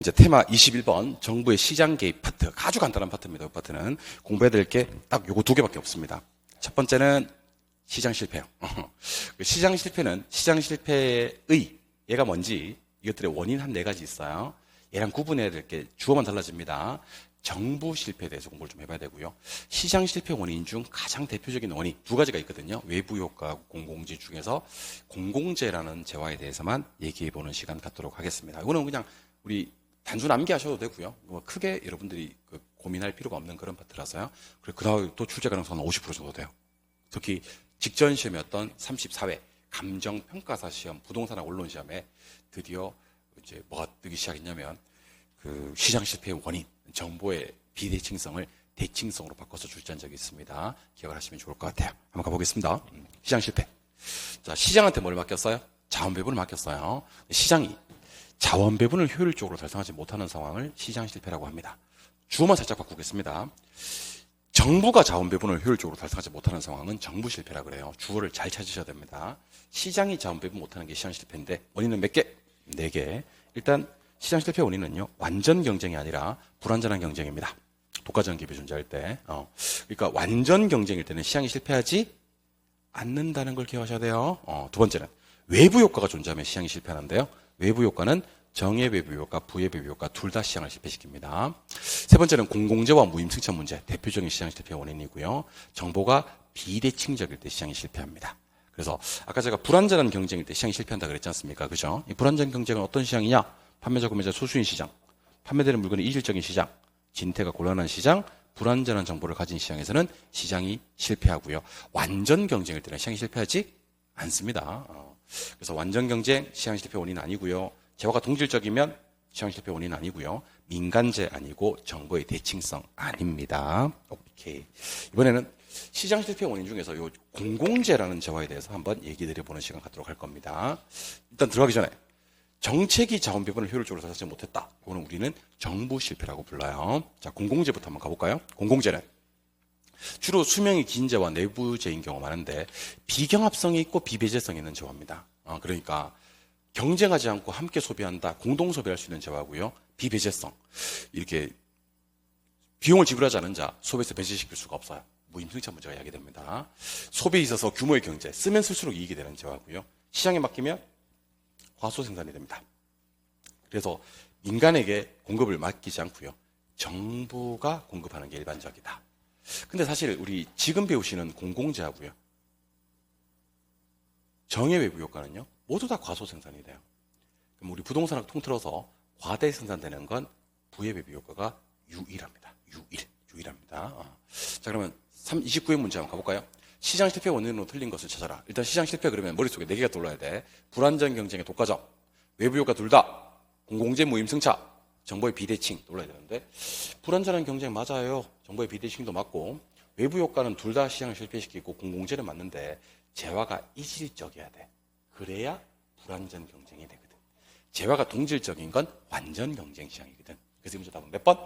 이제 테마 21번 정부의 시장 개입 파트, 아주 간단한 파트입니다. 이 파트는 공부해야 될 게 딱 요거 두 개밖에 없습니다. 첫 번째는 시장 실패요. 시장 실패는 시장 실패의 얘가 뭔지 이것들의 원인 한 네 가지 있어요. 얘랑 구분해야 될 게 주어만 달라집니다. 정부 실패에 대해서 공부를 좀 해봐야 되고요. 시장 실패 원인 중 가장 대표적인 원인 두 가지가 있거든요. 외부 효과하고 공공재 중에서 공공재라는 재화에 대해서만 얘기해보는 시간 갖도록 하겠습니다. 이거는 그냥 우리 단순 암기하셔도 되고요. 뭐 크게 여러분들이 고민할 필요가 없는 그런 파트라서요. 그리고 그 다음에 또 출제 가능성은 50% 정도 돼요. 특히 직전 시험이었던 34회 감정평가사 시험, 부동산학 언론 시험에 드디어 이제 뭐가 뜨기 시작했냐면 그 시장 실패의 원인, 정보의 비대칭성을 대칭성으로 바꿔서 출제한 적이 있습니다. 기억을 하시면 좋을 것 같아요. 한번 가보겠습니다. 시장 실패. 자, 시장한테 뭘 맡겼어요? 자원 배분을 맡겼어요. 시장이 자원 배분을 효율적으로 달성하지 못하는 상황을 시장 실패라고 합니다. 주어만 살짝 바꾸겠습니다. 정부가 자원 배분을 효율적으로 달성하지 못하는 상황은 정부 실패라고 그래요. 주어를 잘 찾으셔야 됩니다. 시장이 자원 배분 못하는 게 시장 실패인데 원인은 몇 개? 4개. 일단 시장 실패 원인은요, 완전 경쟁이 아니라 불완전한 경쟁입니다. 독과점 기업이 존재할 때. 그러니까 완전 경쟁일 때는 시장이 실패하지 않는다는 걸 기억하셔야 돼요. 두 번째는 외부 효과가 존재하면 시장이 실패하는데요. 외부 효과는 정의 외부 효과, 부의 외부 효과 둘 다 시장을 실패시킵니다. 세 번째는 공공재와 무임승차 문제, 대표적인 시장 실패 원인이고요. 정보가 비대칭적일 때 시장이 실패합니다. 그래서 아까 제가 불완전한 경쟁일 때 시장이 실패한다 그랬지 않습니까? 그죠? 이 불완전 경쟁은 어떤 시장이냐? 판매자, 구매자 소수인 시장, 판매되는 물건이 이질적인 시장, 진퇴가 곤란한 시장, 불완전한 정보를 가진 시장에서는 시장이 실패하고요. 완전 경쟁일 때는 시장이 실패하지 않습니다. 그래서 완전 경쟁, 시장 실패 원인 아니고요. 재화가 동질적이면 시장 실패 원인 아니고요. 민간재 아니고 정보의 대칭성 아닙니다. 오케이. 이번에는 시장 실패 원인 중에서 요 공공재라는 재화에 대해서 한번 얘기 드려보는 시간 갖도록 할 겁니다. 일단 들어가기 전에 정책이 자원 배분을 효율적으로 달성하지 못했다. 이거는 우리는 정부 실패라고 불러요. 자, 공공재부터 한번 가볼까요? 공공재는 주로 수명이 긴 재와 내부재인 경우가 많은데 비경합성이 있고 비배제성이 있는 재화입니다. 그러니까 경쟁하지 않고 함께 소비한다, 공동 소비할 수 있는 재화고요. 비배제성, 이렇게 비용을 지불하지 않은 자 소비에서 배제시킬 수가 없어요. 무임승차 문제가 야기됩니다. 소비에 있어서 규모의 경제, 쓰면 쓸수록 이익이 되는 재화고요. 시장에 맡기면 과소 생산이 됩니다. 그래서 민간에게 공급을 맡기지 않고요. 정부가 공급하는 게 일반적이다. 근데 사실 우리 지금 배우시는 공공재하고요. 정의 외부 효과는요. 모두 다 과소 생산이 돼요. 그럼 우리 부동산학 통틀어서 과대 생산되는 건 부의 외부 효과가 유일합니다. 유일합니다. 자, 그러면 29회 문제 한번 가볼까요? 시장 실패 원인으로 틀린 것을 찾아라. 일단 시장 실패 그러면 머릿속에 4개가 떠올라야 돼. 불완전 경쟁의 독과점, 외부 효과 둘 다, 공공재 무임승차, 정보의 비대칭 떠올라야 되는데 불완전한 경쟁 맞아요. 정보의 비대칭도 맞고 외부 효과는 둘 다 시장을 실패시키고 공공재는 맞는데 재화가 이질적이어야 돼. 그래야 불완전 경쟁이 되거든. 재화가 동질적인 건 완전 경쟁 시장이거든. 그래서 이 문제 답은 몇 번?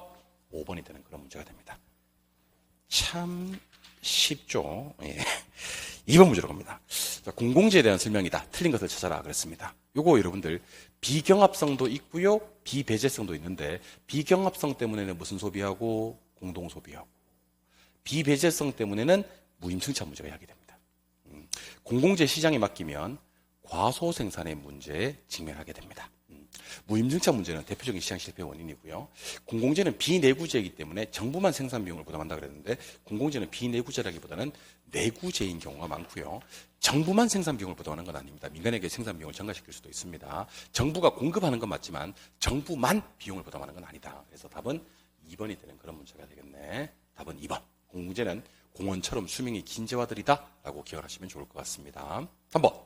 5번이 되는 그런 문제가 됩니다. 참 쉽죠. 예. 2번 문제로 갑니다. 자, 공공재에 대한 설명이다. 틀린 것을 찾아라 그랬습니다. 요거 여러분들 비경합성도 있고요. 비배제성도 있는데 비경합성 때문에는 무슨 소비하고 공동 소비하고 비배제성 때문에는 무임승차 문제가 야기됩니다. 공공재 시장에 맡기면 과소 생산의 문제에 직면하게 됩니다. 무임승차 문제는 대표적인 시장 실패 원인이고요. 공공재는 비내구재이기 때문에 정부만 생산 비용을 부담한다 그랬는데 공공재는 비내구재라기보다는 내구재인 경우가 많고요. 정부만 생산 비용을 부담하는 건 아닙니다. 민간에게 생산 비용을 전가시킬 수도 있습니다. 정부가 공급하는 건 맞지만 정부만 비용을 부담하는 건 아니다. 그래서 답은 2번이 되는 그런 문제가 되겠네. 답은 2번. 공공재는 공원처럼 수명이 긴 재화들이다 라고 기억을 하시면 좋을 것 같습니다. 3번.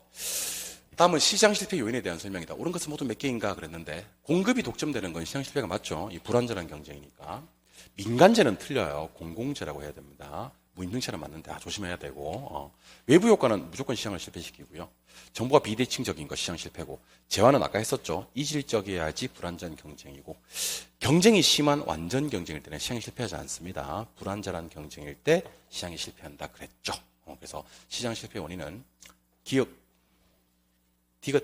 다음은 시장 실패 요인에 대한 설명이다. 옳은 것은 모두 몇 개인가 그랬는데 공급이 독점되는 건 시장 실패가 맞죠. 이 불완전한 경쟁이니까. 민간재는 틀려요. 공공재라고 해야 됩니다. 무임승차는 맞는데 조심해야 되고 외부 효과는 무조건 시장을 실패시키고요. 정보가 비대칭적인 거 시장 실패고 재화는 아까 했었죠. 이질적이어야지 불완전 경쟁이고 경쟁이 심한 완전 경쟁일 때는 시장이 실패하지 않습니다. 불완전한 경쟁일 때 시장이 실패한다 그랬죠. 그래서 시장 실패 원인은 기업 디귿,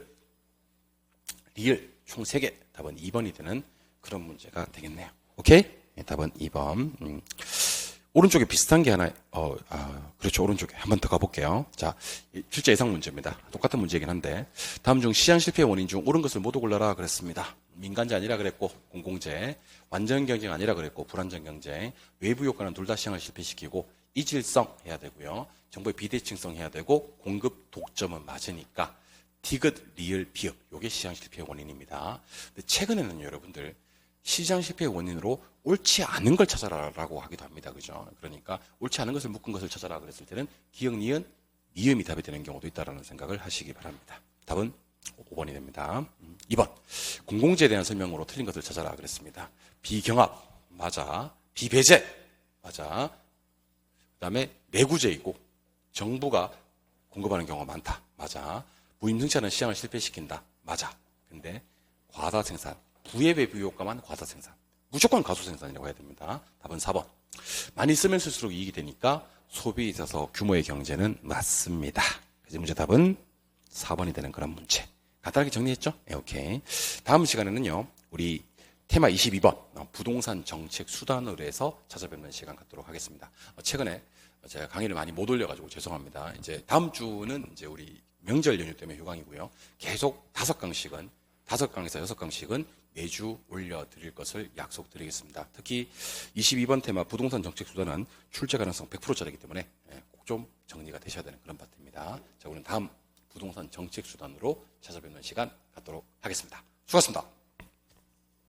리을 총 3개 답은 2번이 되는 그런 문제가 되겠네요. 오케이? 네, 답은 2번. 오른쪽에 비슷한 게 하나, 그렇죠. 오른쪽에 한 번 더 가볼게요. 자, 실제 예상 문제입니다. 똑같은 문제이긴 한데, 다음 중 시장 실패의 원인 중 옳은 것을 모두 골라라 그랬습니다. 민간제 아니라 그랬고, 공공재, 완전 경쟁 아니라 그랬고, 불완전 경쟁, 외부 효과는 둘 다 시장을 실패시키고, 이질성 해야 되고요. 정보의 비대칭성 해야 되고, 공급 독점은 맞으니까, 디귿, 리을, 비읍, 요게 시장 실패의 원인입니다. 근데 최근에는 여러분들, 시장 실패의 원인으로 옳지 않은 걸 찾아라라고 하기도 합니다. 그죠? 그러니까 옳지 않은 것을 묶은 것을 찾아라 그랬을 때는 기역, 니은, 미음이 답이 되는 경우도 있다는 생각을 하시기 바랍니다. 답은 5번이 됩니다. 2번. 공공재에 대한 설명으로 틀린 것을 찾아라 그랬습니다. 비경합, 맞아. 비배제, 맞아. 그 다음에 내구재이고 정부가 공급하는 경우가 많다. 맞아. 무임승차는 시장을 실패시킨다. 맞아. 근데 과다생산, 부의 배부효과만 과다생산. 무조건 가수생산이라고 해야 됩니다. 답은 4번. 많이 쓰면 쓸수록 이익이 되니까 소비에 있어서 규모의 경제는 맞습니다. 그래서 문제 답은 4번이 되는 그런 문제. 간단하게 정리했죠? 네, 오케이. 다음 시간에는요, 우리 테마 22번, 부동산 정책 수단으로 해서 찾아뵙는 시간 갖도록 하겠습니다. 최근에 제가 강의를 많이 못 올려가지고 죄송합니다. 이제 다음 주는 이제 우리 명절 연휴 때문에 휴강이고요. 계속 5강씩은 5강에서 6강씩은 매주 올려드릴 것을 약속드리겠습니다. 특히 22번 테마 부동산 정책 수단은 출제 가능성 100%짜리기 때문에 꼭 좀 정리가 되셔야 되는 그런 파트입니다. 자, 우리는 다음 부동산 정책 수단으로 찾아뵙는 시간 갖도록 하겠습니다. 수고하셨습니다.